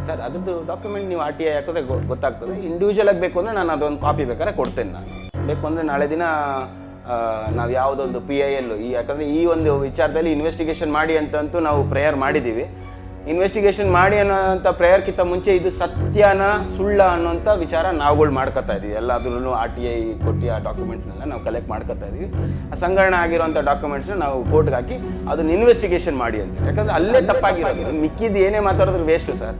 Sir ಅದ್ರದ್ದು document ನೀವು RTI ಹಾಕಿದ್ರೆ ಗೊತ್ತಾಗ್ತದೆ. ಇಂಡಿವಿಜುವಲ್ ಆಗಿ ಬೇಕು ಅಂದರೆ ನಾನು ಅದೊಂದು ಕಾಪಿ ಬೇಕಾದ್ರೆ ಕೊಡ್ತೇನೆ. ನಾನು ಬೇಕು ಅಂದರೆ ನಾಳೆ ದಿನ ನಾವು ಯಾವುದೊಂದು PIL ಯಾಕಂದರೆ ಈ ಒಂದು ವಿಚಾರದಲ್ಲಿ ಇನ್ವೆಸ್ಟಿಗೇಷನ್ ಮಾಡಿ ಅಂತಂತೂ ನಾವು ಪ್ರೇಯರ್ ಮಾಡಿದ್ದೀವಿ. ಇನ್ವೆಸ್ಟಿಗೇಷನ್ ಮಾಡಿ ಅನ್ನೋಂಥ ಪ್ರೇಯರ್ಕಿಂತ ಮುಂಚೆ ಇದು ಸತ್ಯನ ಸುಳ್ಳ ಅನ್ನೋಂಥ ವಿಚಾರ ನಾವುಗಳು ಮಾಡ್ಕೊತಾ ಇದ್ದೀವಿ. ಎಲ್ಲಾದ್ರೂ RTI ಕೊಟ್ಟು ಆ ಡಾಕ್ಯುಮೆಂಟ್ಸ್ನೆಲ್ಲ ನಾವು ಕಲೆಕ್ಟ್ ಮಾಡ್ಕೊತಾ ಇದ್ದೀವಿ. ಆ ಸಂಗ್ರಹಣೆ ಆಗಿರೋಂಥ ಡಾಕ್ಯುಮೆಂಟ್ಸ್ನ ನಾವು ಕೋರ್ಟ್ಗೆ ಹಾಕಿ ಅದನ್ನು ಇನ್ವೆಸ್ಟಿಗೇಷನ್ ಮಾಡಿ ಅಂತ. ಯಾಕಂದರೆ ಅಲ್ಲೇ ತಪ್ಪಾಗಿರೋದು, ಮಿಕ್ಕಿದ್ದು ಏನೇ ಮಾತಾಡಿದ್ರು ವೇಸ್ಟು ಸರ್.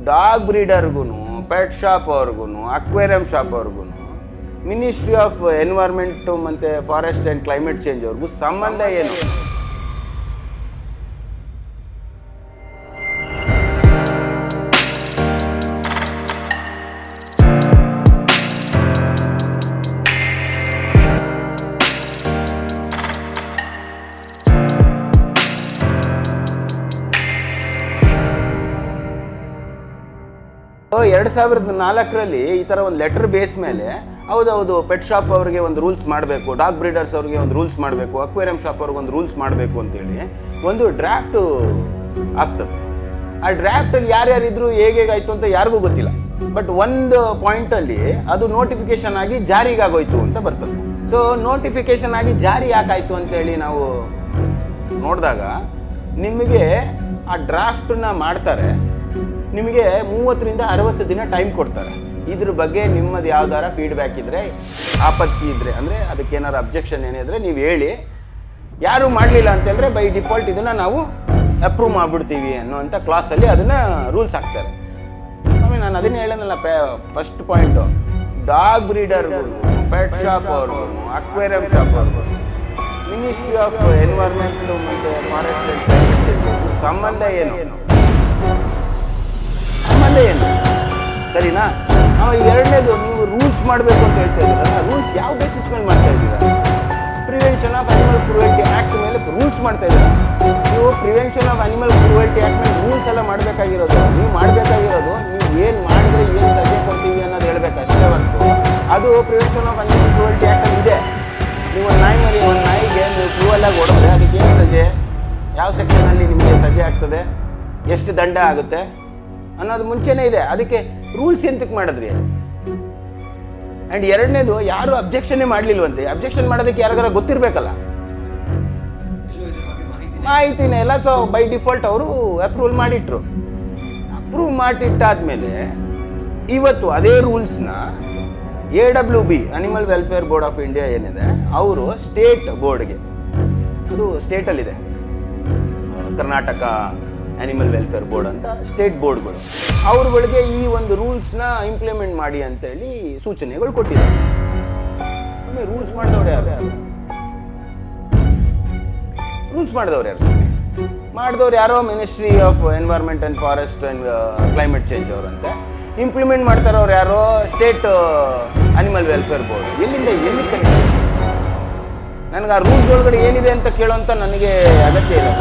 ಡಾಗ್ ಬ್ರೀಡರ್ಗೂ, ಪೆಟ್ ಶಾಪ್ ಅವ್ರಿಗೂ, ಅಕ್ವೇರಿಯಂ ಶಾಪ್ ಅವ್ರಿಗೂ, ಮಿನಿಸ್ಟ್ರಿ ಆಫ್ ಎನ್ವೈರ್ಮೆಂಟು ಮತ್ತು ಫಾರೆಸ್ಟ್ ಆ್ಯಂಡ್ ಕ್ಲೈಮೇಟ್ ಚೇಂಜ್ ಅವ್ರಿಗೂ ಸಂಬಂಧ ಏನು? ಎರಡು 2004 ಈ ಥರ ಒಂದು ಲೆಟರ್ ಬೇಸ್ ಮೇಲೆ ಹೌದೌದು ಪೆಟ್ ಶಾಪ್ ಅವರಿಗೆ ಒಂದು ರೂಲ್ಸ್ ಮಾಡಬೇಕು, ಡಾಗ್ ಬ್ರೀಡರ್ಸ್ ಅವ್ರಿಗೆ ಒಂದು ರೂಲ್ಸ್ ಮಾಡಬೇಕು, ಅಕ್ವೇರಿಯಂ ಶಾಪ್ ಅವ್ರಿಗೆ ಒಂದು ರೂಲ್ಸ್ ಮಾಡಬೇಕು ಅಂತೇಳಿ ಒಂದು ಡ್ರಾಫ್ಟು ಆಗ್ತದೆ. ಆ ಡ್ರಾಫ್ಟಲ್ಲಿ ಯಾರ್ಯಾರಿದ್ರು ಹೇಗಾಯಿತು ಅಂತ ಯಾರಿಗೂ ಗೊತ್ತಿಲ್ಲ. ಬಟ್ ಒಂದು ಪಾಯಿಂಟಲ್ಲಿ ಅದು ನೋಟಿಫಿಕೇಶನ್ ಆಗಿ ಜಾರಿಗಾಗೋಯ್ತು ಅಂತ ಬರ್ತದೆ. ಸೊ ನೋಟಿಫಿಕೇಶನ್ ಆಗಿ ಜಾರಿ ಯಾಕಾಯಿತು ಅಂತೇಳಿ ನಾವು ನೋಡಿದಾಗ ನಿಮಗೆ ಆ ಡ್ರಾಫ್ಟನ್ನ ಮಾಡ್ತಾರೆ, ನಿಮಗೆ 30 ರಿಂದ 60 ದಿನ ಟೈಮ್ ಕೊಡ್ತಾರೆ. ಇದ್ರ ಬಗ್ಗೆ ನಿಮ್ಮದು ಯಾವ್ದಾರ ಫೀಡ್ಬ್ಯಾಕ್ ಇದ್ದರೆ, ಆಪತ್ತಿ ಇದ್ದರೆ, ಅಂದರೆ ಅದಕ್ಕೇನಾರು ಅಬ್ಜೆಕ್ಷನ್ ಏನಿದ್ರೆ ನೀವು ಹೇಳಿ. ಯಾರು ಮಾಡಲಿಲ್ಲ ಅಂತಂದರೆ ಬೈ ಡಿಫಾಲ್ಟ್ ಇದನ್ನು ನಾವು ಅಪ್ರೂವ್ ಮಾಡಿಬಿಡ್ತೀವಿ ಅನ್ನೋಂಥ ಕ್ಲಾಸಲ್ಲಿ ಅದನ್ನು ರೂಲ್ಸ್ ಹಾಕ್ತಾರೆ. ಆಮೇಲೆ ನಾನು ಅದನ್ನೇ ಹೇಳೋನಲ್ಲ, ಫಸ್ಟ್ ಪಾಯಿಂಟು ಡಾಗ್ ಬ್ರೀಡರ್ಗಳು, ಪೆಟ್ ಶಾಪ್ ಅವ್ರಿಗೂ, ಅಕ್ವೇರಿಯಂ ಶಾಪ್ ಅವ್ರಿಗೂ, ಮಿನಿಸ್ಟ್ರಿ ಆಫ್ ಎನ್ವೈರ್ಮೆಂಟು ಮತ್ತು ಫಾರೆಸ್ಟ್ ಆ್ಯಂಡ್ ಕ್ಲೈಮೇಟ್ ಚೇಂಜ್ ಸಂಬಂಧ ಏನು? ಸಂಬಂಧ ಏನು? ಸರಿನಾ? ಎರಡನೇದು, ನೀವು ರೂಲ್ಸ್ ಮಾಡಬೇಕು ಅಂತ ಹೇಳ್ತಾ ಇದ್ದೀರಲ್ಲ, ರೂಲ್ಸ್ ಯಾವ ಬೇಸಿಸ್ ಮೇಲೆ ಮಾಡ್ತಾ ಇದ್ದೀರಾ? Prevention of animal cruelty act ಮೇಲೆ ರೂಲ್ಸ್ ಮಾಡ್ತಾ ಇದ್ದೀರಾ. ನೀವು prevention of animal cruelty act ಮೇಲೆ ರೂಲ್ಸ್ ಎಲ್ಲ ಮಾಡಬೇಕಾಗಿರೋದು, ನೀವು ಮಾಡಬೇಕಾಗಿರೋದು ನೀವು ಏನು ಮಾಡಿದ್ರೆ ಏನು ಸಜೆ ಕೊಡ್ತೀವಿ ಅನ್ನೋದು ಹೇಳ್ಬೇಕು ಅಷ್ಟೇ ಹೊರತು ಅದು ಪ್ರಿವೆನ್ಷನ್ ಆಫ್ ಅನಿಮಲ್ ಕ್ರೂಯಲ್ಟಿ ಆ್ಯಕ್ಟಲ್ಲಿ ಇದೆ. ನೀವು ಒಂದು ನಾಯಿಗೆ ನೀವು ಕ್ರೂಯಲ್ಲಾಗಿ ಹೊಡೆದ್ರೆ ಅದಕ್ಕೆ ಏನು ಸಜೆ, ಯಾವ ಸೆಕ್ಷನಲ್ಲಿ ನಿಮಗೆ ಸಜೆ ಆಗ್ತದೆ, ಎಷ್ಟು ದಂಡ ಆಗುತ್ತೆ ಅನ್ನೋದು ಮುಂಚೆನೇ ಇದೆ. ಅದಕ್ಕೆ ರೂಲ್ಸ್ ಎಂತಕ್ಕೆ ಮಾಡಿದ್ರಿ? ಆ್ಯಂಡ್ ಎರಡನೇದು, ಯಾರು ಅಬ್ಜೆಕ್ಷನ್ನೇ ಮಾಡಲಿಲ್ವಂತೆ. ಅಬ್ಜೆಕ್ಷನ್ ಮಾಡೋದಕ್ಕೆ ಯಾರಿಗಾರ ಗೊತ್ತಿರಬೇಕಲ್ಲ, ಮಾಹಿತಿನೇ ಇಲ್ಲ. ಸೊ ಬೈ ಡಿಫಾಲ್ಟ್ ಅವರು ಅಪ್ರೂವಲ್ ಮಾಡಿಟ್ರು. ಅಪ್ರೂವ್ ಮಾಡಿಟ್ಟಾದ್ಮೇಲೆ ಇವತ್ತು ಅದೇ ರೂಲ್ಸ್ನ AWB animal welfare board of India ಏನಿದೆ, ಅವರು ಸ್ಟೇಟ್ ಬೋರ್ಡ್ಗೆ, ಅದು ಸ್ಟೇಟಲ್ಲಿದೆ, ಕರ್ನಾಟಕ ಅನಿಮಲ್ ವೆಲ್ಫೇರ್ ಬೋರ್ಡ್ ಅಂತ ಸ್ಟೇಟ್ ಬೋರ್ಡ್ಗಳು, ಅವ್ರುಗಳಿಗೆ ಈ ಒಂದು ರೂಲ್ಸ್ನ ಇಂಪ್ಲಿಮೆಂಟ್ ಮಾಡಿ ಅಂತೇಳಿ ಸೂಚನೆಗಳು ಕೊಟ್ಟಿದ್ದಾರೆ. ರೂಲ್ಸ್ ಮಾಡಿದವ್ರು ಯಾರು? ರೂಲ್ಸ್ ಮಾಡಿದವ್ರು ಯಾರು? ಮಾಡಿದವ್ರು ಯಾರೋ ministry of environment and forest and climate change ಅವರಂತೆ. ಇಂಪ್ಲಿಮೆಂಟ್ ಮಾಡ್ತಾರವ್ರು ಯಾರೋ ಸ್ಟೇಟ್ ಅನಿಮಲ್ ವೆಲ್ಫೇರ್ ಬೋರ್ಡ್. ಎಲ್ಲಿ ಕರೀತಾರೆ? ನನಗೆ ಆ ರೂಲ್ಸ್ ಒಳಗಡೆ ಏನಿದೆ ಅಂತ ಕೇಳೋಂಥ ನನಗೆ ಅಗತ್ಯ ಇಲ್ಲ.